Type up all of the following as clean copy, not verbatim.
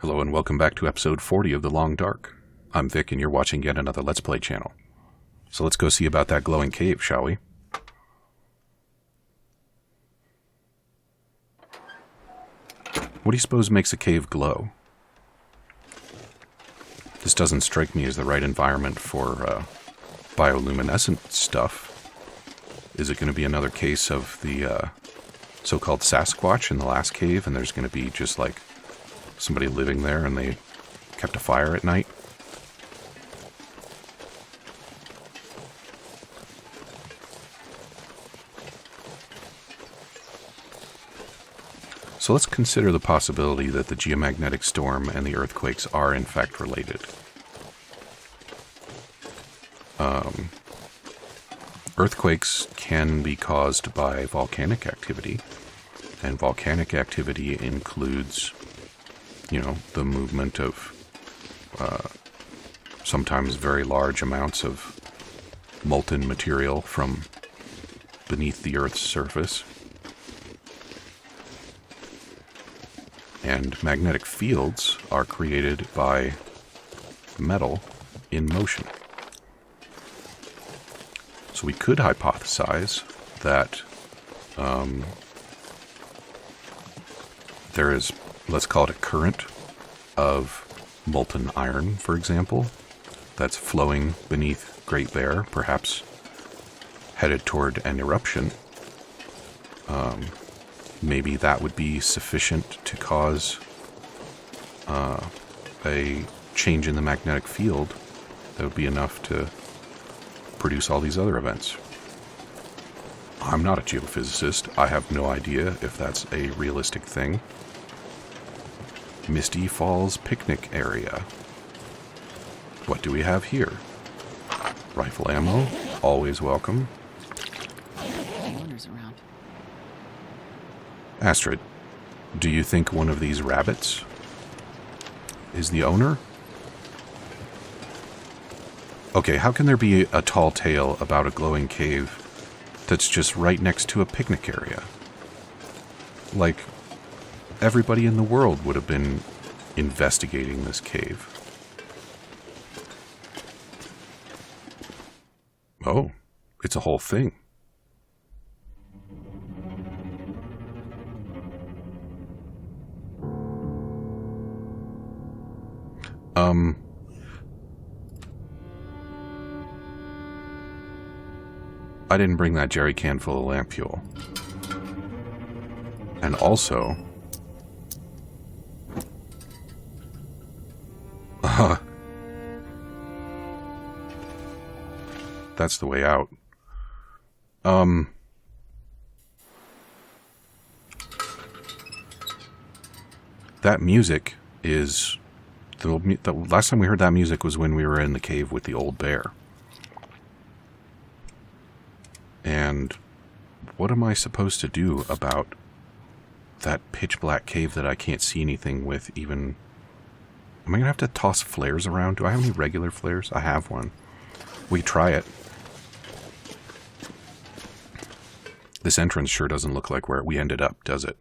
Hello and welcome back to episode 40 of The Long Dark. I'm Vic and you're watching yet another Let's Play channel. So let's go see about that glowing cave, shall we? What do you suppose makes a cave glow? This doesn't strike me as the right environment for bioluminescent stuff. Is it going to be another case of the so-called Sasquatch in the last cave, and there's going to be just like somebody living there and they kept a fire at night? So let's consider the possibility that the geomagnetic storm and the earthquakes are in fact related. Earthquakes can be caused by volcanic activity, and volcanic activity includes, the movement of sometimes very large amounts of molten material from beneath the Earth's surface. And magnetic fields are created by metal in motion. So we could hypothesize that there is, let's call it a current of molten iron, for example, that's flowing beneath Great Bear, perhaps headed toward an eruption. Maybe that would be sufficient to cause a change in the magnetic field that would be enough to produce all these other events. I'm not a geophysicist. I have no idea if that's a realistic thing. Misty Falls picnic area. What do we have here? Rifle ammo, always welcome. Around. Astrid, do you think one of these rabbits is the owner? Okay, how can there be a tall tale about a glowing cave that's just right next to a picnic area? Like, everybody in the world would have been investigating this cave. Oh, it's a whole thing. I didn't bring that jerry can full of lamp fuel. And also, that's the way out. That music is the last time we heard that music was when we were in the cave with the old bear. And what am I supposed to do about that pitch black cave that I can't see anything with even? Am I going to have to toss flares around? Do I have any regular flares? I have one. We try it. This entrance sure doesn't look like where we ended up, does it?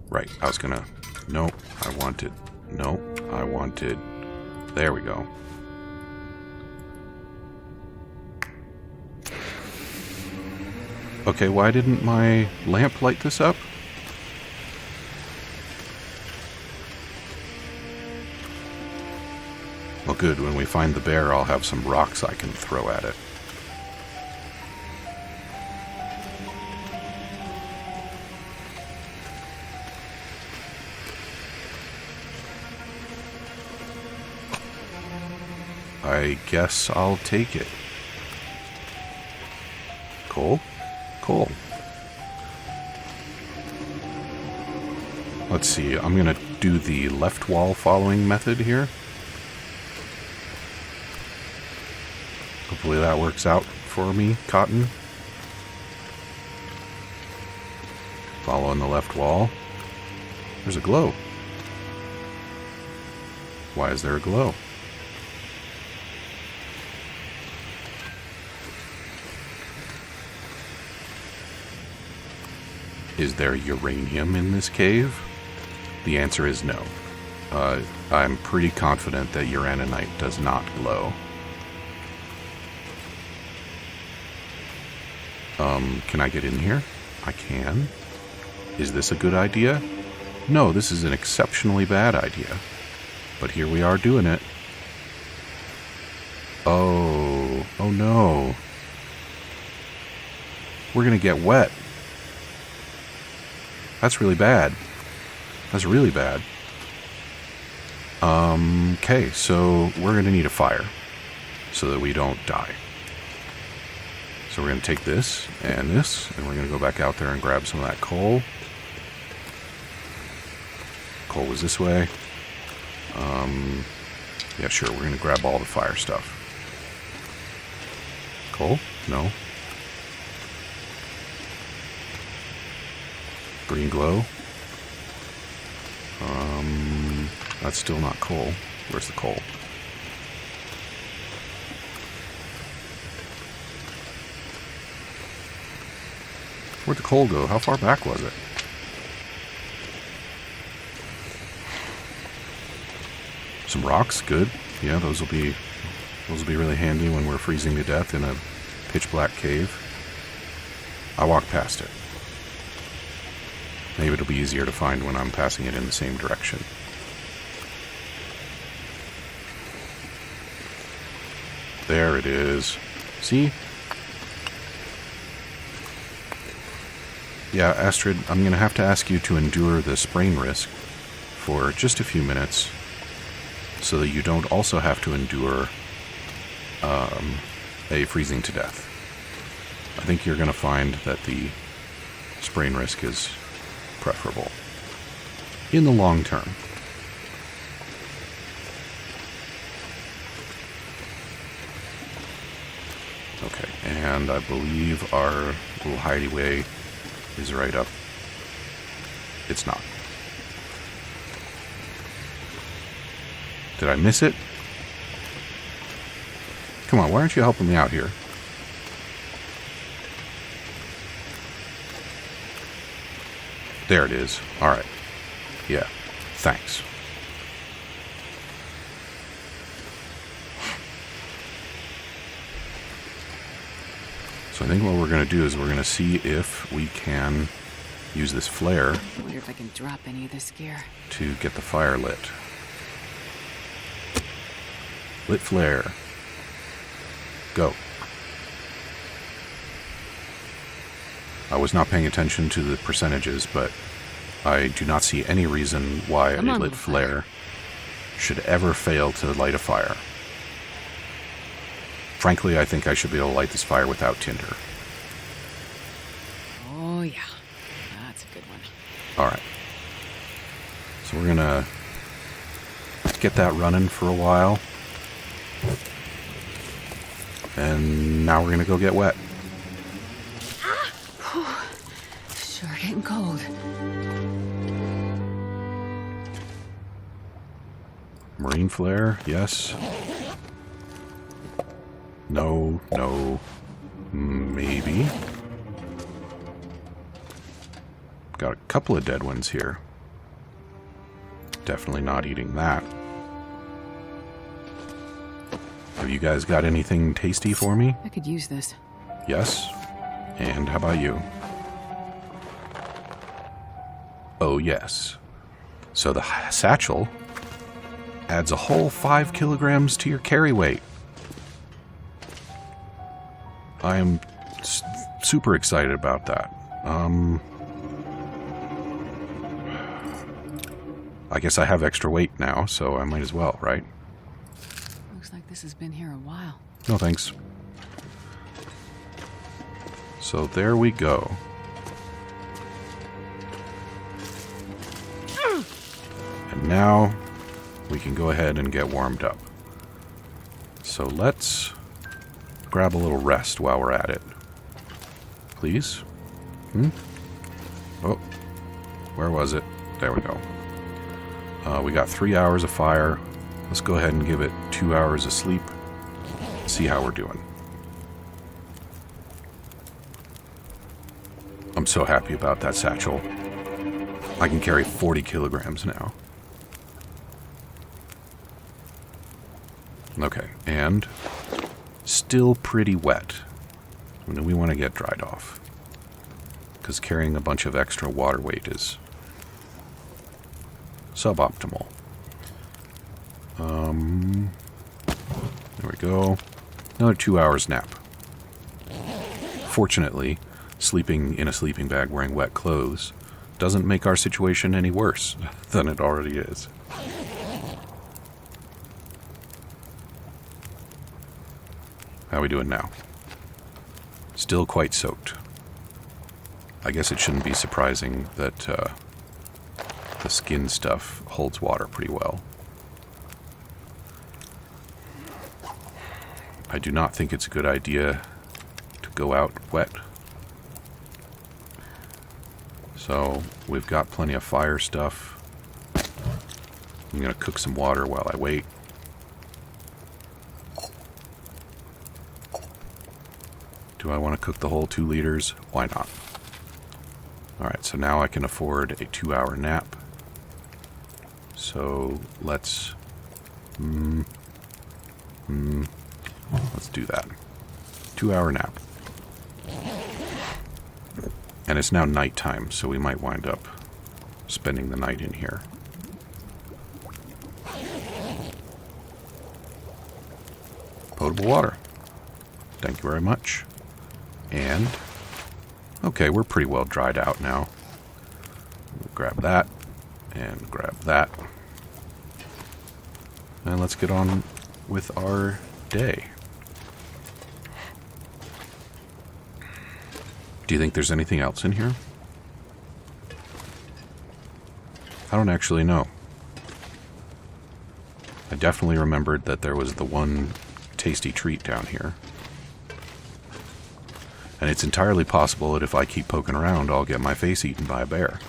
Right, I was gonna... No, I wanted... No, I wanted... There we go. Okay, why didn't my lamp light this up? Well, good. When we find the bear, I'll have some rocks I can throw at it. I guess I'll take it. Cool. Cool. Let's see, I'm gonna do the left wall following method here. Hopefully that works out for me, Cotton. Following the left wall. There's a glow. Why is there a glow? Is there uranium in this cave? The answer is no. I'm pretty confident that uraninite does not glow. Can I get in here? I can. Is this a good idea? No, this is an exceptionally bad idea. But here we are doing it. Oh no. We're gonna get wet. That's really bad. That's really bad. Okay, so we're gonna need a fire so that we don't die. So we're gonna take this, and we're gonna go back out there and grab some of that coal. Coal was this way. Yeah, sure, we're gonna grab all the fire stuff. Coal? No. Green glow. That's still not coal. Where's the coal? Where'd the coal go? How far back was it? Some rocks, good. Yeah, those will be really handy when we're freezing to death in a pitch black cave. I walked past it. Maybe it'll be easier to find when I'm passing it in the same direction. There it is. See? Yeah, Astrid, I'm going to have to ask you to endure the sprain risk for just a few minutes so that you don't also have to endure a freezing to death. I think you're going to find that the sprain risk is preferable in the long term. Okay, and I believe our little hideaway is right up. It's not. Did I miss it? Come on, why aren't you helping me out here? There it is. Alright. Yeah. Thanks. So I think what we're going to do is we're going to see if we can use this flare. I wonder if I can drop any of this gear to get the fire lit. Lit flare. Go. I was not paying attention to the percentages, but I do not see any reason why a lit flare should ever fail to light a fire. Frankly, I think I should be able to light this fire without tinder. Oh yeah, that's a good one. Alright. So we're gonna get that running for a while. And now we're gonna go get wet. Sure getting cold. Marine flare, yes. No, no, maybe. Got a couple of dead ones here. Definitely not eating that. Have you guys got anything tasty for me? I could use this. Yes. And how about you? Oh, yes. So the satchel adds a whole 5 kilograms to your carry weight. I am super excited about that. I guess I have extra weight now, so I might as well, right? Looks like this has been here a while. No thanks. So there we go. And now we can go ahead and get warmed up. So let's grab a little rest while we're at it. Please? Oh, where was it? There we go. We got 3 hours of fire. Let's go ahead and give it 2 hours of sleep. See how we're doing. I'm I'm so happy about that satchel. I can carry 40 kilograms now. Okay, and still pretty wet. We want to get dried off, because carrying a bunch of extra water weight is suboptimal. There we go. Another 2 hours nap. Fortunately, sleeping in a sleeping bag wearing wet clothes doesn't make our situation any worse than it already is. How are we doing now? Still quite soaked. I guess it shouldn't be surprising that the skin stuff holds water pretty well. I do not think it's a good idea to go out wet. So we've got plenty of fire stuff. I'm going to cook some water while I wait. Do I want to cook the whole 2 liters? Why not? Alright, so now I can afford a 2-hour nap. So let's do that. 2-hour nap. And it's now nighttime, so we might wind up spending the night in here. Potable water. Thank you very much. And, okay, we're pretty well dried out now. We'll grab that, and grab that. And let's get on with our day. Do you think there's anything else in here? I don't actually know. I definitely remembered that there was the one tasty treat down here. And it's entirely possible that if I keep poking around, I'll get my face eaten by a bear.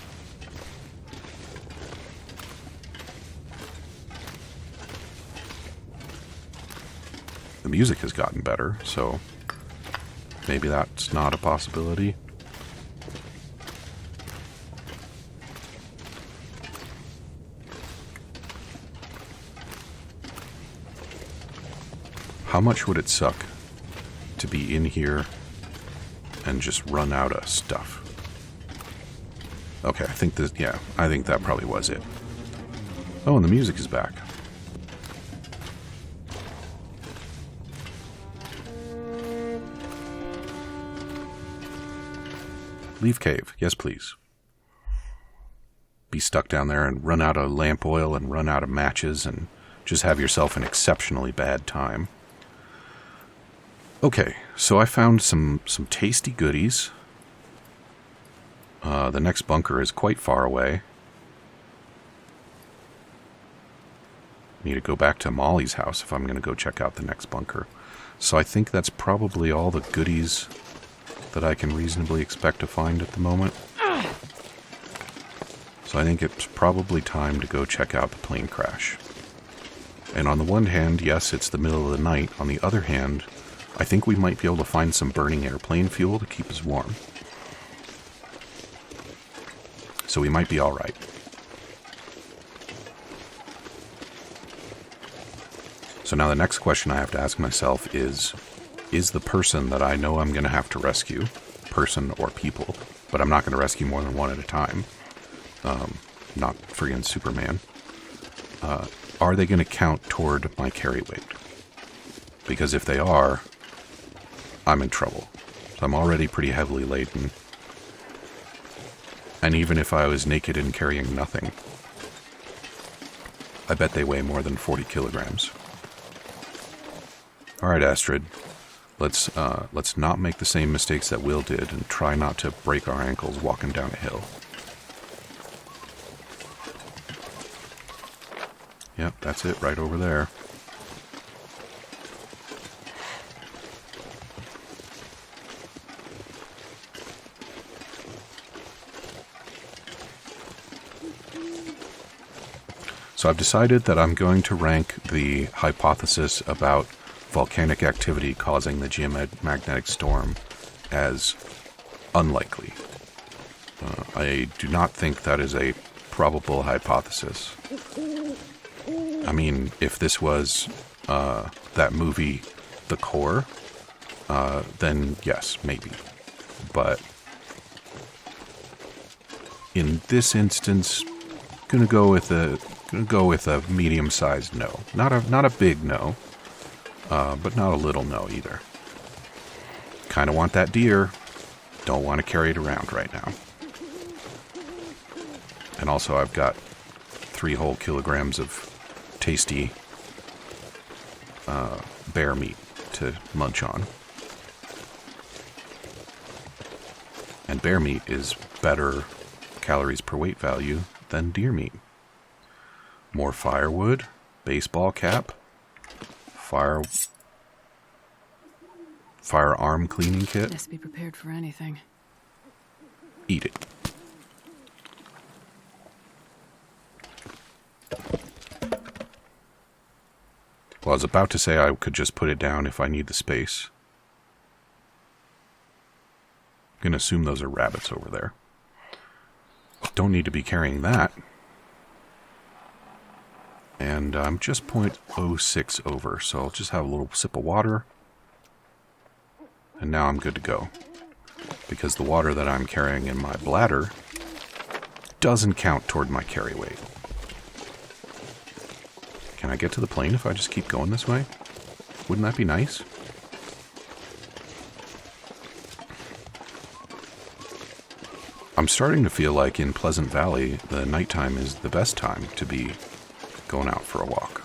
The music has gotten better, so maybe that's not a possibility. How much would it suck to be in here and just run out of stuff? Okay, I think that probably was it. Oh, and the music is back. Leaf cave, yes please. Be stuck down there and run out of lamp oil and run out of matches and just have yourself an exceptionally bad time. Okay, so I found some tasty goodies. The next bunker is quite far away. Need to go back to Molly's house if I'm going to go check out the next bunker. So I think that's probably all the goodies that I can reasonably expect to find at the moment. So I think it's probably time to go check out the plane crash. And on the one hand, yes, it's the middle of the night. On the other hand, I think we might be able to find some burning airplane fuel to keep us warm. So we might be alright. So now the next question I have to ask myself is the person that I know I'm going to have to rescue, person or people, but I'm not going to rescue more than one at a time, not friggin' Superman, are they going to count toward my carry weight? Because if they are, I'm in trouble. So I'm already pretty heavily laden. And even if I was naked and carrying nothing, I bet they weigh more than 40 kilograms. Alright, Astrid. Let's not make the same mistakes that Will did and try not to break our ankles walking down a hill. Yep, that's it right over there. So I've decided that I'm going to rank the hypothesis about volcanic activity causing the geomagnetic storm as unlikely. I do not think that is a probable hypothesis. I mean, if this was that movie, The Core, then yes, maybe. But in this instance, gonna go with a medium-sized no. Not a big no, but not a little no either. Kind of want that deer. Don't want to carry it around right now. And also, I've got 3 whole kilograms of tasty bear meat to munch on. And bear meat is better calories per weight value than deer meat. More firewood, baseball cap, firearm cleaning kit. Best be prepared for anything. Eat it. Well, I was about to say I could just put it down if I need the space. I'm going to assume those are rabbits over there. Don't need to be carrying that. And I'm just 0.06 over, so I'll just have a little sip of water. And now I'm good to go. Because the water that I'm carrying in my bladder doesn't count toward my carry weight. Can I get to the plane if I just keep going this way? Wouldn't that be nice? I'm starting to feel like in Pleasant Valley, the nighttime is the best time to be going out for a walk.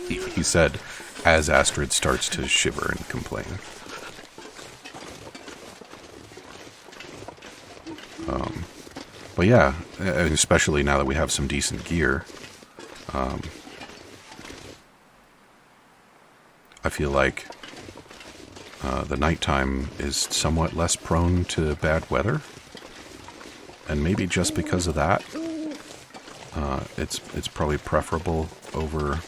He said, as Astrid starts to shiver and complain. But yeah, especially now that we have some decent gear, I feel like the nighttime is somewhat less prone to bad weather. And maybe just because of that, it's probably preferable over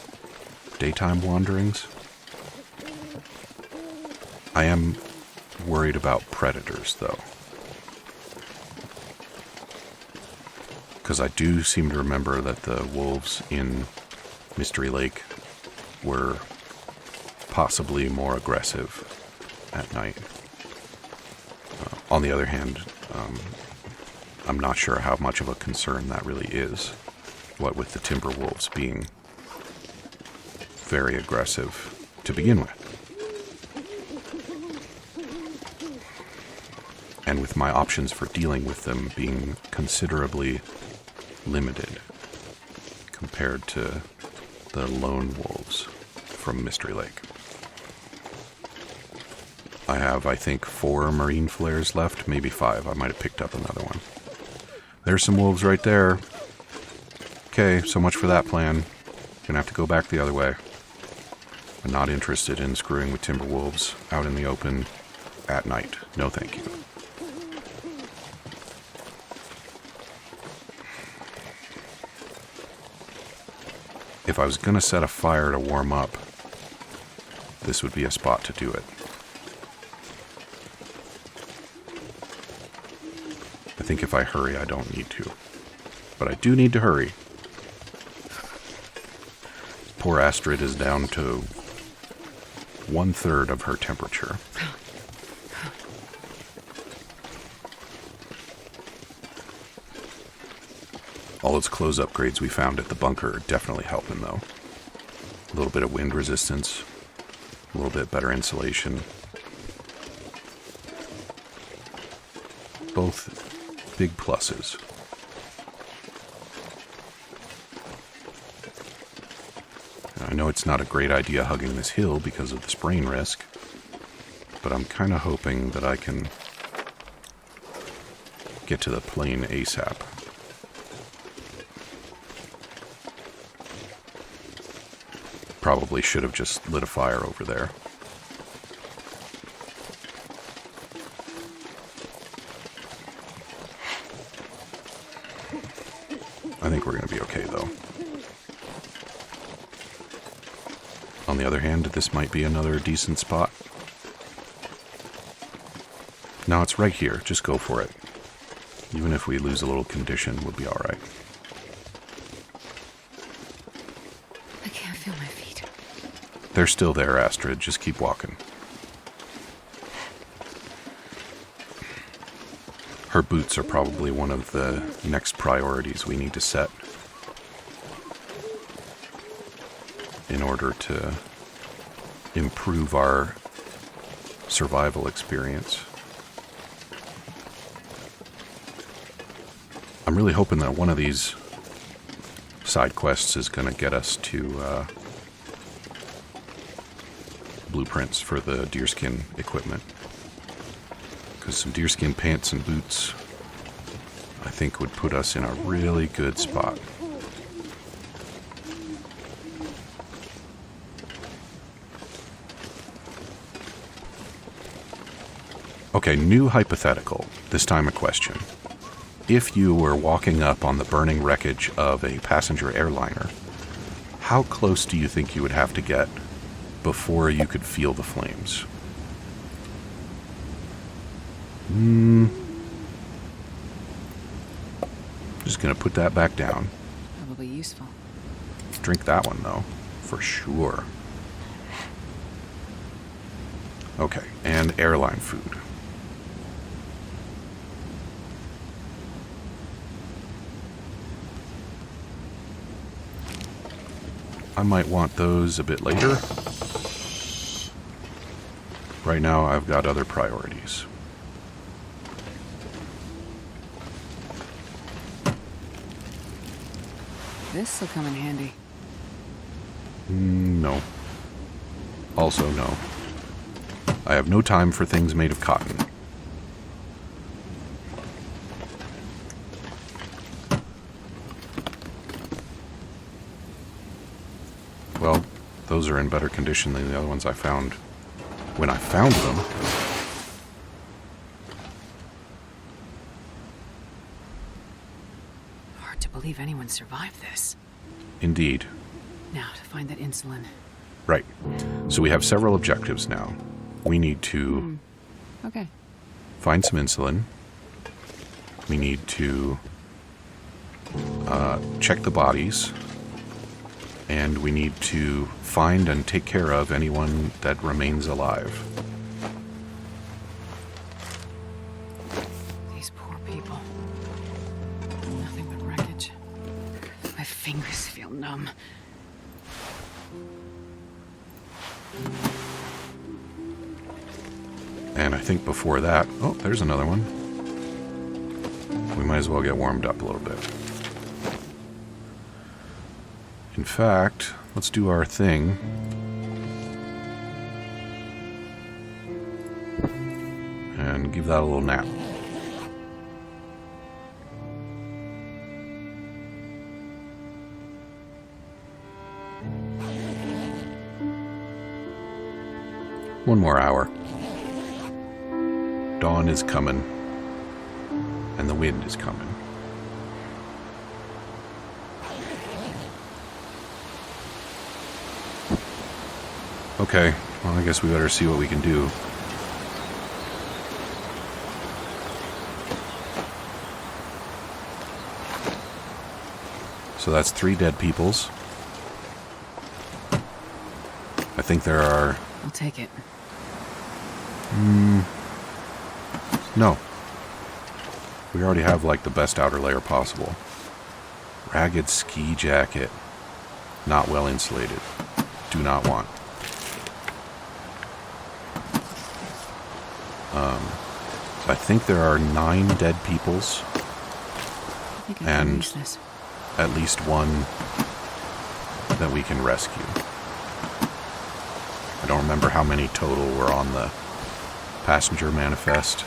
daytime wanderings. I am worried about predators, though. Because I do seem to remember that the wolves in Mystery Lake were possibly more aggressive at night. On the other hand, I'm not sure how much of a concern that really is. What with the timber wolves being very aggressive to begin with. And with my options for dealing with them being considerably limited compared to the lone wolves from Mystery Lake. I have, I think, 4 marine flares left, maybe 5. I might have picked up another one. There's some wolves right there. Okay, so much for that plan. Gonna have to go back the other way. I'm not interested in screwing with timber wolves out in the open at night. No thank you. If I was going to set a fire to warm up, this would be a spot to do it. I think if I hurry, I don't need to. But I do need to hurry. Poor Astrid is down to 1/3 of her temperature. All those clothes upgrades we found at the bunker are definitely helping, though. A little bit of wind resistance, a little bit better insulation. Both big pluses. I know it's not a great idea hugging this hill because of the sprain risk, but I'm kind of hoping that I can get to the plane ASAP. Probably should have just lit a fire over there. I think we're going to be okay, though. On the other hand, this might be another decent spot No, it's right here. Just go for it. Even if we lose a little condition, we'll be alright. I can't feel my feet. They're still there, Astrid. Just keep walking. Her boots are probably one of the next priorities we need to set in order to improve our survival experience. I'm really hoping that one of these side quests is going to get us to blueprints for the deerskin equipment. Because some deerskin pants and boots, I think, would put us in a really good spot. Okay, new hypothetical. This time a question. If you were walking up on the burning wreckage of a passenger airliner, how close do you think you would have to get before you could feel the flames? Just gonna put that back down. Probably useful. Drink that one, though, for sure. Okay, and airline food. I might want those a bit later. Right now, I've got other priorities. This'll come in handy. No. Also, no. I have no time for things made of cotton. Well, those are in better condition than the other ones I found when I found them. Hard to believe anyone survived this. Indeed. Now, to find that insulin. Right. So we have several objectives now. We need to Okay. find some insulin. We need to check the bodies. And we need to find and take care of anyone that remains alive. These poor people. Nothing but wreckage. My fingers feel numb. And I think before that... Oh, there's another one. We might as well get warmed up a little bit. In fact, let's do our thing. And give that a little nap. One more hour. Dawn is coming. And the wind is coming. Okay, well, I guess we better see what we can do. So that's 3 dead peoples. I think there are... I'll take it. No. We already have, like, the best outer layer possible. Ragged ski jacket. Not well insulated. Do not want. I think there are 9 dead peoples. I think I can And use this. at least one that we can rescue. I don't remember how many total were on the passenger manifest.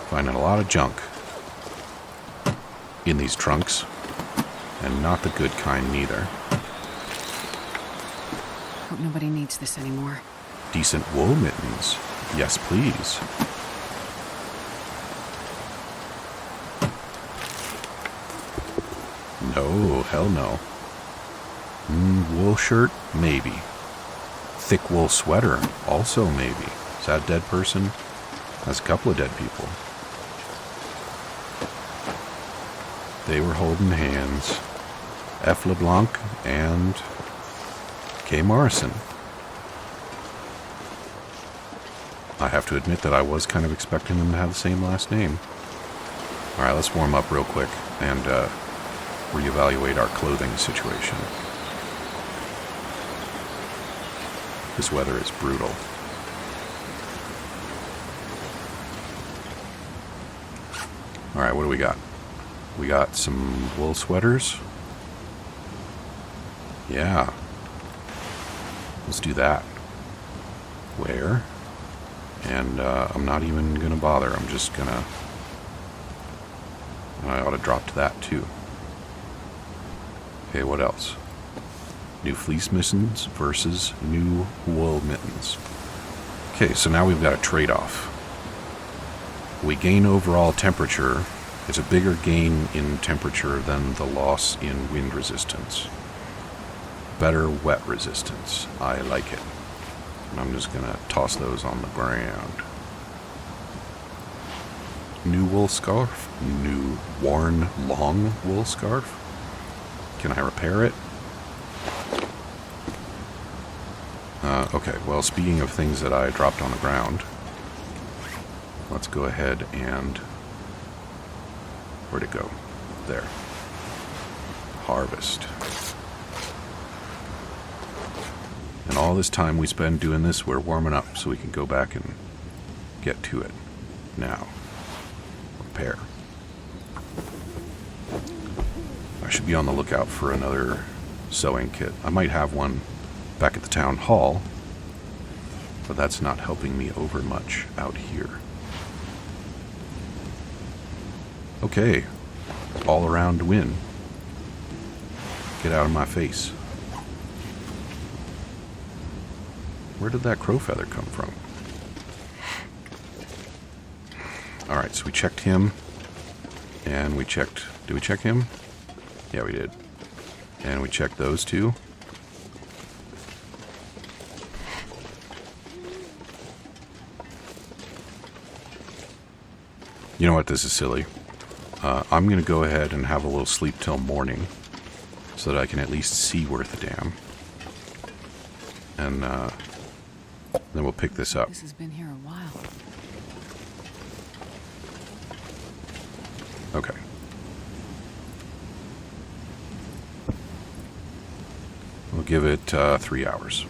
Finding a lot of junk in these trunks, and not the good kind neither. Hope nobody needs this anymore. Decent wool mittens. Yes, please. No, hell no. Wool shirt? Maybe. Thick wool sweater? Also maybe. that a dead person? That's a couple of dead people. They were holding hands. F. LeBlanc and K. Morrison. I have to admit that I was kind of expecting them to have the same last name. Alright, let's warm up real quick and reevaluate our clothing situation. This weather is brutal. Alright, what do we got? We got some wool sweaters. Yeah. Let's do that. Wear. And I'm not even going to bother. I'm just going to... I ought to drop to that too. Okay, what else? New fleece mittens versus new wool mittens. Okay, so now we've got a trade-off. We gain overall temperature. It's a bigger gain in temperature than the loss in wind resistance. Better wet resistance. I like it. And I'm just going to toss those on the ground. New wool scarf. New worn long wool scarf. Can I repair it? Okay, well, speaking of things that I dropped on the ground, let's go ahead and... Where'd it go? There. Harvest. And all this time we spend doing this, we're warming up so we can go back and get to it. Now. Repair. I should be on the lookout for another sewing kit. I might have one back at the town hall, but that's not helping me over much out here. Okay. All around win. Get out of my face. Where did that crow feather come from? Alright, so we checked him. And we checked... Did we check him? Yeah, we did. And we checked those two. You know what? This is silly. I'm going to go ahead and have a little sleep till morning so that I can at least see Worth a Damn. And then we'll pick this up. This has been here a while. Okay. We'll give it 3 hours.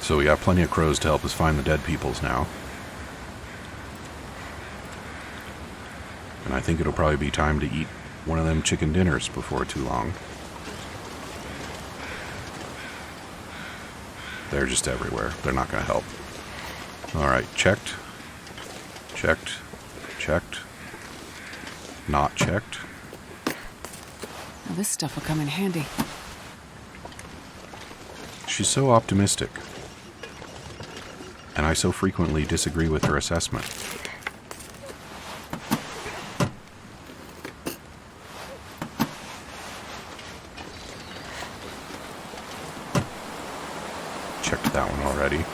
So we got plenty of crows to help us find the dead peoples now. And I think it'll probably be time to eat one of them chicken dinners before too long. They're just everywhere. They're not going to help. Alright, checked. Checked. Checked. Not checked. Now this stuff will come in handy. She's so optimistic. And I so frequently disagree with her assessment. Checked that one already.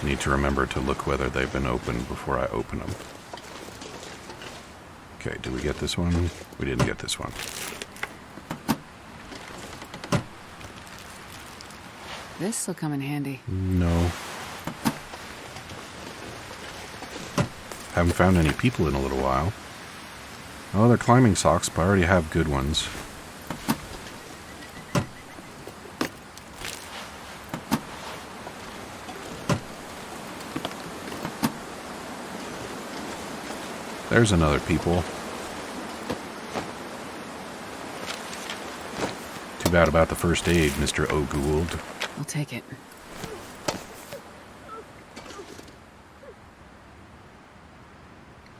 Need to remember to look whether they've been opened before I open them. Okay, did we get this one? We didn't get this one. This'll come in handy. No. Haven't found any people in a little while. Oh, they're climbing socks, but I already have good ones. There's another people. Too bad about the first aid, Mr. O'Gould. I'll take it.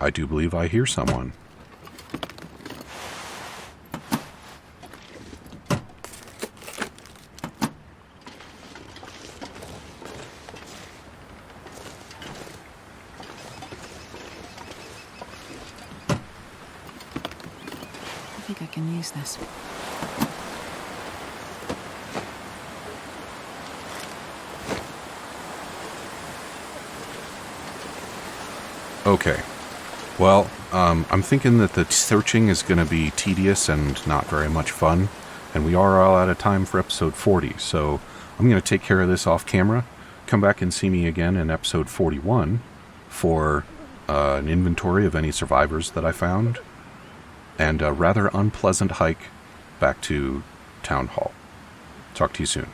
I do believe I hear someone. I think I can use this. Okay. Well, I'm thinking that the searching is going to be tedious and not very much fun, and we are all out of time for episode 40, so I'm going to take care of this off camera. Come back and see me again in episode 41 for an inventory of any survivors that I found, and a rather unpleasant hike back to Town Hall. Talk to you soon.